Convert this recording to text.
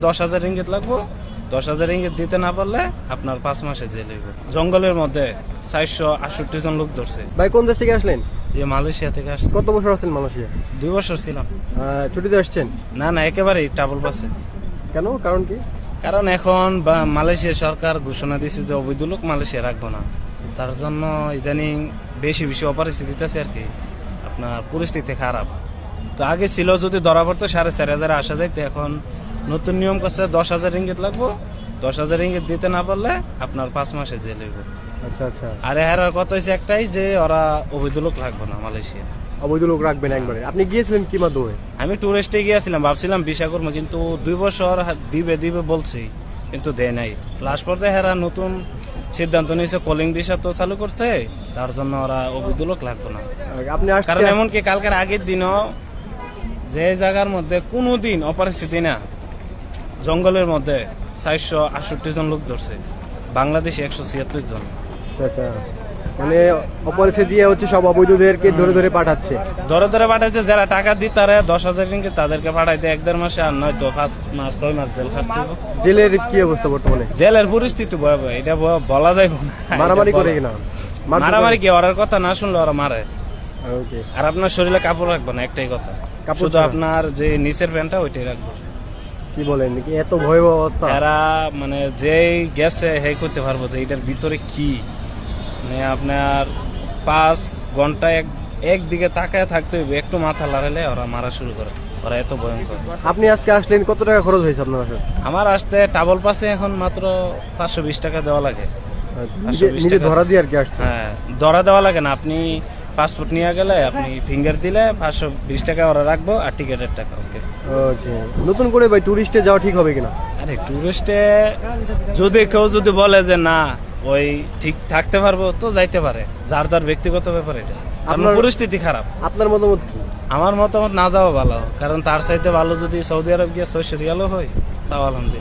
10,000 ringgit লাগবো। 10,000 ringgit দিতে না পারলে আপনার 5 মাসে জেল হইব। জঙ্গলের মধ্যে 468 জন লোক ধরছে। ভাই কোন দেশ থেকে আসলেন? যে মালয়েশিয়া থেকে আসছে। কত বছর আছেন মালয়েশিয়া? 2 বছর ছিলাম। ছুটিতে আসছেন? না না, একেবারেই ট্রাভেল বাসে। কেন, কারণ কি? কারণ এখন মালয়েশিয়া সরকার ঘোষণা দিয়েছে যে অবৈধ লোক মালয়েশিয়া রাখবো না। তার জন্য ইদানিং বেশি অপারেশন দিতেছে আর কি, আপনার পরিস্থিতি খারাপ। তো আগে ছিল যদি ধরা পড়তো 4,500 আসা যাইতো, এখন নতুন নিয়ম করছে 10,000 রিঙ্গিত লাগবো। 10,000 রিঙ্গিত দিতে না পারলে আপনার 5 মাসে জেল হইব। আচ্ছা আচ্ছা। আর এর কথা হচ্ছে একটাই, যে ওরা অবৈধ লোক রাখবো না মালয়েশিয়া। অবৈধ লোক রাখবেন একবারে? আপনি গিয়েছিলেন কি মাধ্যমে? আমি টুরিস্টে গিয়েছিলাম, ভাবছিলাম ভিসা করবো, কিন্তু 2 বছর দিবে বলছি, কিন্তু দেয় নাই। লাস্ট পর্যায়ে হেরা নতুন সিদ্ধান্ত নিয়েছে, কলিং ভিসা তো চালু করতে, তার জন্য ওরা অবৈধ লোক লাগবে না। আপনি কারণ এমনকি কালকের আগের দিনও যে জায়গার মধ্যে কোনো দিন অপরিস্থিতি না, জঙ্গলের মধ্যে 468 জন লোক ধরছে, বাংলাদেশে 176 জন। আচ্ছা, মানে অপরিস্থিতি দিয়ে হচ্ছে সব অবৈধদেরকে ধরে ধরে পাঠাচ্ছে। ধরে পাঠাচ্ছে, যারা টাকা দিই তারা 10,000 রিঙ্গিত তাদেরকে পাঠাইতে 1-1.5 মাসে, আর নয়তো 5 মাস 6 মাস জেল খাটতে হবে। জেলের কি অবস্থা বর্তমানে? জেলের পরিস্থিতি ভয়াবহ, এটা বলা যায় না। মারামারি করে কিনা? মারামারি কি, ওরার কথা না শুনলে ওরা মারে। ওকে। আর আপনার শরীরে কাপড় রাখবো না, একটাই কথা, শুধু আপনার যে নিচের প্যান্টটা ওইটাই রাখবো। কি বলেন, কি এত ভয়াবহ অবস্থা? এরা মানে যেই গেছে হে করতে পারবো যে এটার ভিতরে কি, মানে আপনার 5 ঘন্টা একদিকে তাকায় থাকতে হইবে, একটু মাথা লাগালে ওরা মারা শুরু করে, ওরা এত ভয়ঙ্কর। আপনি আজকে আসলেন, কত টাকা খরচ হয়েছে আপনার আসলে? আমার আসতে ট্রাভেল পাসে এখন মাত্র 520 টাকা দেওয়া লাগে। নিজে ধরা দিয়ে আর কি আসছে? হ্যাঁ, ধরা দেওয়া লাগে না, আপনি পাসপোর্ট নিয়ে গেলে আপনি ফিঙ্গার দিলে 520 টাকা ওরা রাখবো, আর টিকেটের টাকা। ওকে ওকে। নতুন করে ভাই টুরিস্টে যাওয়া ঠিক হবে কিনা? আরে টুরিস্টে যদি কেউ যদি বলে যে না ওই ঠিক থাকতে পারবো, তো যাইতে পারে, যার যার ব্যক্তিগত ব্যাপার এটা। আপনার পরিস্থিতি খারাপ। আপনার মতামত কি? আমার মতামত না যাওয়া ভালো, কারণ তার চাইতে ভালো যদি সৌদি আরব গিয়ে 600 রিয়ালও হয়, তাও আলহামদুলিল্লাহ।